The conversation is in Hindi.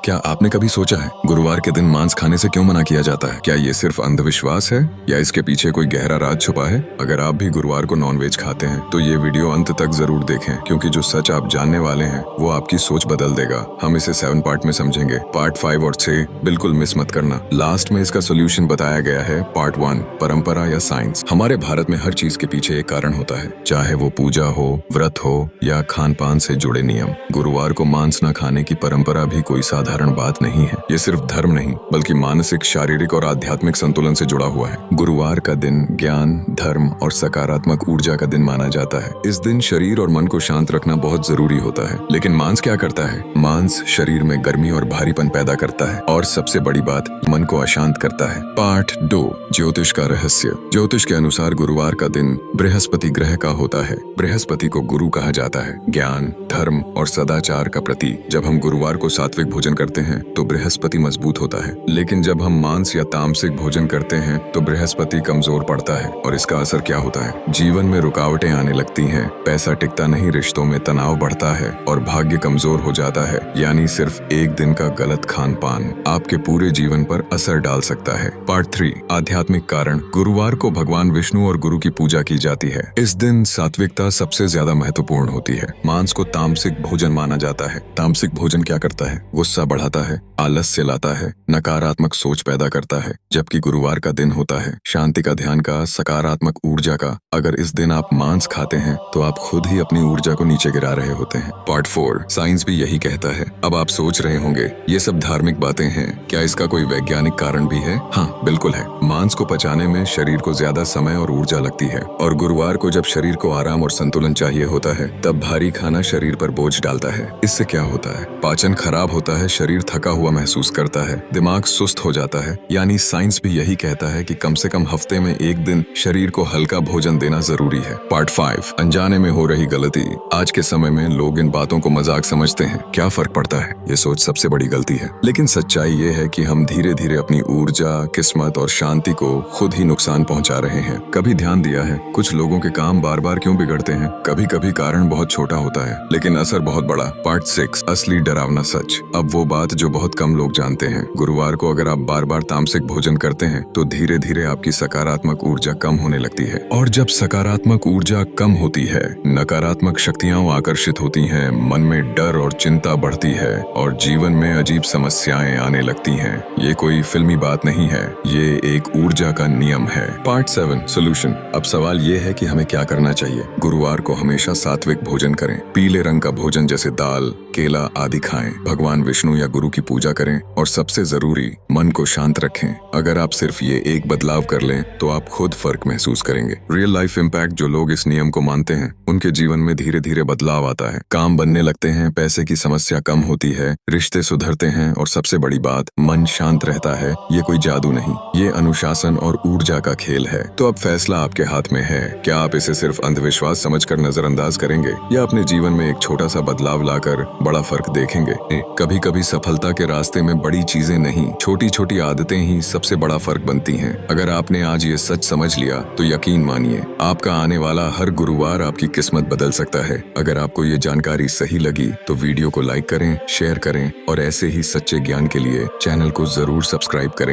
क्या आपने कभी सोचा है गुरुवार के दिन मांस खाने से क्यों मना किया जाता है? क्या ये सिर्फ अंधविश्वास है या इसके पीछे कोई गहरा राज छुपा है? अगर आप भी गुरुवार को नॉनवेज खाते हैं तो ये वीडियो अंत तक जरूर देखें, क्योंकि जो सच आप जानने वाले हैं वो आपकी सोच बदल देगा। हम इसे 7 पार्ट में समझेंगे। पार्ट 5 और 6 बिल्कुल मिस मत करना। लास्ट में इसका सोल्यूशन बताया गया है। पार्ट 1 परंपरा या साइंस। हमारे भारत में हर चीज के पीछे एक कारण होता है, चाहे वो पूजा हो, व्रत हो या खान पान से जुड़े नियम। गुरुवार को मांस न खाने की परंपरा भी कोई साधारण बात नहीं है। ये सिर्फ धर्म नहीं बल्कि मानसिक, शारीरिक और आध्यात्मिक संतुलन से जुड़ा हुआ है। गुरुवार का दिन ज्ञान, धर्म और सकारात्मक ऊर्जा का दिन माना जाता है। इस दिन शरीर और मन को शांत रखना बहुत जरूरी होता है। लेकिन मांस क्या करता है? मांस शरीर में गर्मी और भारीपन पैदा करता है और सबसे बड़ी बात, मन को अशांत करता है। पार्ट 2 ज्योतिष का रहस्य। ज्योतिष के अनुसार गुरुवार का दिन बृहस्पति ग्रह का होता है। बृहस्पति को गुरु कहा जाता है, ज्ञान, धर्म और सदाचार का प्रतीक। जब हम गुरुवार को सात्विक भोजन करते हैं तो बृहस्पति मजबूत होता है, लेकिन जब हम मांस या तामसिक भोजन करते हैं तो बृहस्पति कमजोर पड़ता है। और इसका असर क्या होता है? जीवन में रुकावटें आने लगती हैं, पैसा टिकता नहीं, रिश्तों में तनाव बढ़ता है और भाग्य कमजोर हो जाता है। यानी सिर्फ एक दिन का गलत खान पान आपके पूरे जीवन पर असर डाल सकता है। पार्ट 3 आध्यात्मिक कारण। गुरुवार को भगवान विष्णु और गुरु की पूजा की जाती है। इस दिन सात्विकता सबसे ज्यादा महत्वपूर्ण होती है। मांस को तामसिक भोजन माना जाता है। तामसिक भोजन क्या करता है? गुस्सा बढ़ाता है, आलस्य लाता है, नकारात्मक सोच पैदा करता है। जबकि गुरुवार का दिन होता है शांति का, ध्यान का, सकारात्मक ऊर्जा का। अगर इस दिन आप मांस खाते हैं तो आप खुद ही अपनी ऊर्जा को नीचे गिरा रहे होते हैं। पार्ट 4 साइंस भी यही कहता है। अब आप सोच रहे होंगे ये सब धार्मिक बातें हैं, क्या इसका कोई वैज्ञानिक कारण भी है? हाँ, बिल्कुल है। मांस को पचाने में शरीर को ज्यादा समय और ऊर्जा लगती है, और गुरुवार को जब शरीर को आराम और संतुलन चाहिए होता है तब भारी खाना शरीर पर बोझ डालता है। इससे क्या होता है? पाचन खराब होता है, शरीर थका हुआ महसूस करता है, दिमाग सुस्त हो जाता है। यानी साइंस भी यही कहता है कि कम से कम हफ्ते में एक दिन शरीर को हल्का भोजन देना जरूरी है। पार्ट 5 अनजाने में हो रही गलती। आज के समय में लोग इन बातों को मजाक समझते हैं, क्या फर्क पड़ता है, ये सोच सबसे बड़ी गलती है। लेकिन सच्चाई ये है कि हम धीरे धीरे अपनी ऊर्जा, किस्मत और शांति को खुद ही नुकसान पहुंचा रहे हैं। कभी ध्यान दिया है कुछ लोगों के काम बार बार क्यों बिगड़ते हैं? कभी कभी कारण बहुत छोटा होता है लेकिन असर बहुत बड़ा। पार्ट 6 असली डरावना सच। अब वो बात जो बहुत कम लोग जानते हैं। गुरुवार को अगर आप बार बार तामसिक भोजन करते हैं तो धीरे धीरे आपकी सकारात्मक ऊर्जा कम होने लगती है, और जब सकारात्मक ऊर्जा कम होती है, नकारात्मक शक्तियां आकर्षित होती हैं, मन में डर और चिंता बढ़ती है और जीवन में अजीब समस्याएं आने लगती हैं। ये कोई फिल्मी बात नहीं है, ये एक ऊर्जा का नियम है। Part 7 solution. अब सवाल ये है कि हमें क्या करना चाहिए। गुरुवार को हमेशा सात्विक भोजन करें। पीले रंग का भोजन जैसे दाल, केला आदि खाएं। भगवान विष्णु या गुरु की पूजा करें और सबसे जरूरी, मन को शांत रखें। अगर आप सिर्फ ये एक बदलाव कर लें तो आप खुद फर्क महसूस करेंगे। Real life impact. जो लोग इस नियम को मानते हैं उनके जीवन में धीरे धीरे बदलाव आता है, काम बनने लगते हैं, पैसे की समस्या कम होती है, रिश्ते सुधरते हैं और सबसे बड़ी बात, मन शांत रहता है। ये कोई जादू नहीं, ये अनुशासन और ऊर्जा का खेल है। तो अब फैसला आपके हाथ में है। क्या आप इसे सिर्फ अंधविश्वास समझकर नजरअंदाज करेंगे या अपने जीवन में एक छोटा सा बदलाव लाकर बड़ा फर्क देखेंगे? कभी कभी सफलता के रास्ते में बड़ी चीजें नहीं, छोटी छोटी आदतें ही सबसे बड़ा फर्क बनती हैं। अगर आपने आज ये सच समझ लिया तो यकीन मानिए आपका आने वाला हर गुरुवार आपकी किस्मत बदल सकता है। अगर आपको ये जानकारी सही लगी तो वीडियो को लाइक करें, शेयर करें और ऐसे ही सच्चे ज्ञान के लिए चैनल को जरूर सब्सक्राइब करें।